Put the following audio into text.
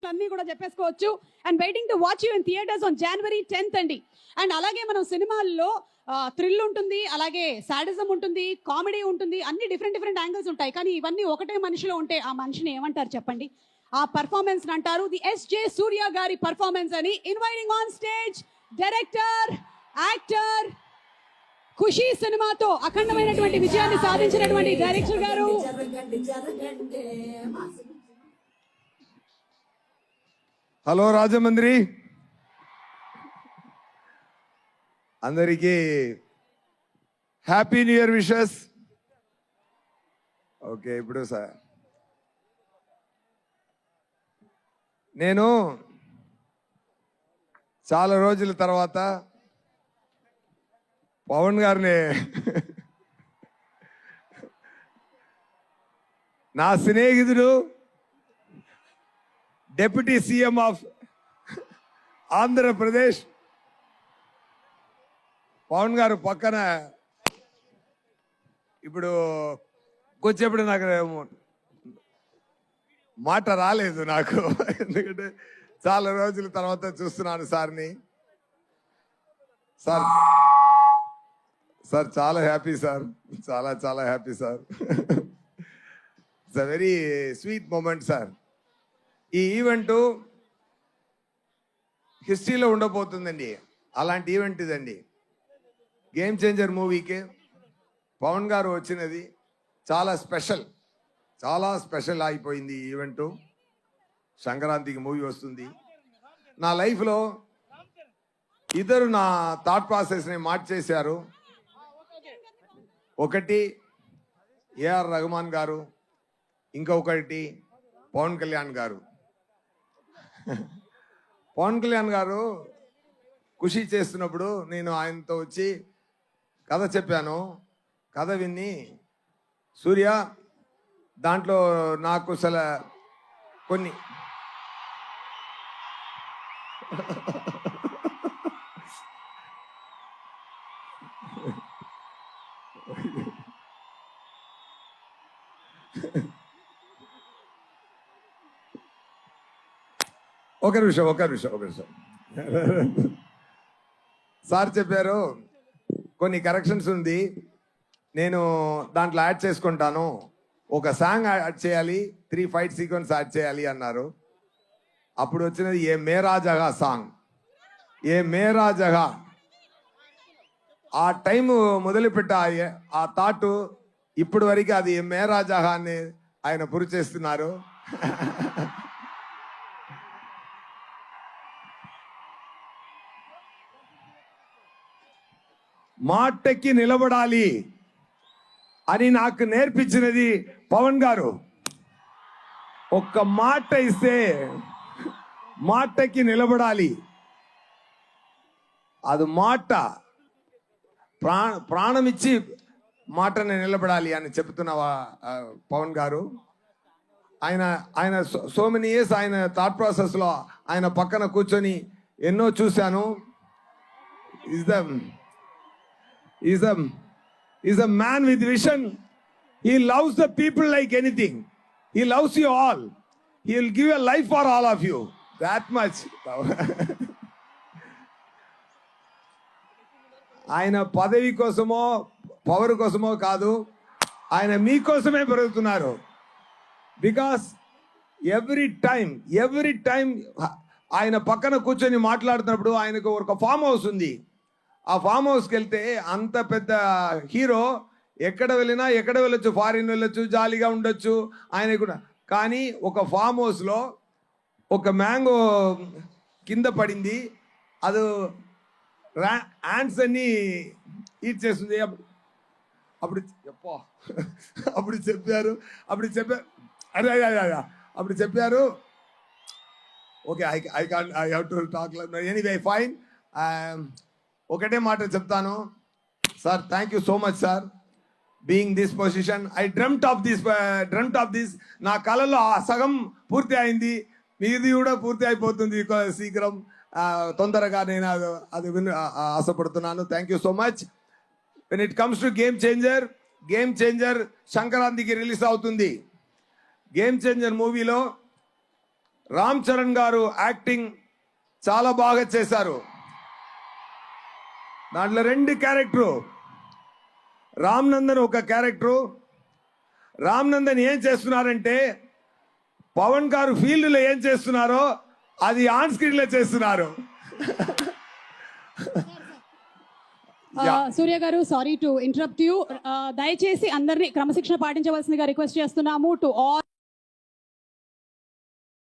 అన్ని కూడా చెప్పేసుకోవచ్చు. And waiting to watch you in theaters on January 10th అండి. అండ్ అలాగే మనం సినిమాల్లో థ్రిల్ ఉంటుంది, అలాగే సాడిజం ఉంటుంది, కామెడీ ఉంటుంది, అన్ని డిఫరెంట్ యాంగిల్స్ ఉంటాయి. కానీ ఇవన్నీ ఒకటే మనిషిలో ఉంటే ఆ మనిషిని ఏమంటారు చెప్పండి? ఆ పర్ఫార్మెన్స్ అంటారు ది ఎస్జే సూర్య గారి పర్ఫార్మెన్స్ అని. Inviting on stage director, actor, Kushi సినిమాతో అఖండమైనటువంటి విజయాన్ని సాధించినటువంటి డైరెక్టర్ గారు. హలో రాజమండ్రి, అందరికీ happy new year wishes. Okay, ఇప్పుడు సార్ నేను చాలా రోజుల తర్వాత పవన్ గారిని నా స్నేహితుడు, deputy CM of Andhra Pradesh Pawan గారు పక్కన ఇప్పుడు కొంచెప్పుడు నాకు మాట రాలేదు నాకు, ఎందుకంటే చాలా రోజుల తర్వాత చూస్తున్నాను సార్ని. సార్ సార్ చాలా హ్యాపీ సార్, చాలా చాలా happy sir. It's a very sweet moment sir. ఈ ఈవెంట్ హిస్టరీలో ఉండబోతుందండి. అలాంటి ఈవెంట్ ఇదండి. గేమ్ చేంజర్ మూవీకి పవన్ గారు వచ్చినది చాలా స్పెషల్, చాలా స్పెషల్ అయిపోయింది ఈ ఈవెంట్. సంక్రాంతికి మూవీ వస్తుంది. నా లైఫ్లో ఇద్దరు నా థాట్ ప్రాసెస్ని మార్చేశారు. ఒకటి ఏఆర్ రెహమాన్ గారు, ఇంకొకటి పవన్ కళ్యాణ్ గారు. పవన్ కళ్యాణ్ గారు ఖుషి చేస్తున్నప్పుడు నేను ఆయనతో వచ్చి కథ చెప్పాను. కథ విని, సూర్య దాంట్లో నాకు అసలు కొన్ని ఒక నిమిషం సార్ చెప్పారు కొన్ని కరెక్షన్స్ ఉంది, నేను దాంట్లో యాడ్ చేసుకుంటాను, ఒక సాంగ్ యాడ్ చేయాలి, 3 ఫైట్ సీక్వెన్స్ యాడ్ చేయాలి అన్నారు. అప్పుడు వచ్చినది ఏ మేరా జగా సాంగ్. ఏ మేరా జగా ఆ టైం మొదలుపెట్ట ఆ థాట్ ఇప్పటి వరకు అది ఏ మేరా జగా అని ఆయన పురి చేస్తున్నారు. మాటకి నిలబడాలి అని నాకు నేర్పించినది పవన్ గారు. ఒక్క మాట ఇస్తే మాటకి నిలబడాలి. అది మాట ప్రాణం ఇచ్చి మాటని నిలబడాలి అని చెప్తున్నవా పవన్ గారు. ఆయన సో మెనీ ఇయర్స్ ఆయన థాట్ ప్రాసెస్లో ఆయన పక్కన కూర్చొని ఎన్నో చూశాను. He's a man with vision. He loves the people like anything. He loves you all. He will give a life for all of you. That much. ఆయన పదవి కోసమో పవర్ కోసమో కాదు, ఆయన మీకోసమే పెరుగుతున్నారు. బికాస్ ఎవ్రీ టైం ఆయన పక్కన కూర్చొని మాట్లాడుతున్నప్పుడు ఆయనకు ఒక ఫామ్ హౌస్ ఉంది. ఆ ఫామ్ హౌస్కి వెళ్తే అంత పెద్ద హీరో ఎక్కడ వెళ్ళొచ్చు, ఫారిన్ వెళ్ళొచ్చు, జాలీగా ఉండొచ్చు ఆయన కూడా. కానీ ఒక ఫామ్ హౌస్లో ఒక మ్యాంగో కింద పడింది, అది యాంట్స్ అన్ని ఈట్ చేస్తుంది. అప్పుడు చెప్పారు okay, I have to talk anyway fine. ఒకటే మాట చెప్తాను sir, thank you so much sir being this position. I dreamt of this. నా కళలో ఆ సగం పూర్తి అయింది, మీది కూడా పూర్తి అయిపోతుంది శీఘ్రం, తొందరగా. నేను అది ఆశపడుతున్నాను. Thank you so much. When it comes to game changer సంక్రాంతికి రిలీజ్ అవుతుంది. గేమ్ చేంజర్ మూవీలో రామ్ చరణ్ గారు యాక్టింగ్ చాలా బాగా చేశారు. దాంట్లో 2 క్యారెక్టరు. రామ్ నందన్ ఒక క్యారెక్టరు. రామ్ నందన్ ఏం చేస్తున్నారంటే పవన్ గారు ఫీల్డ్లో ఏం చేస్తున్నారో అది ఆన్ స్క్రీన్ లో చేస్తున్నారు. సూర్య గారు, సారీ టు ఇంటరప్ట్ యూ. దయచేసి అందరినీ క్రమశిక్షణ పాటించవలసిందిగా రిక్వెస్ట్ చేస్తున్నాము టు ఆల్.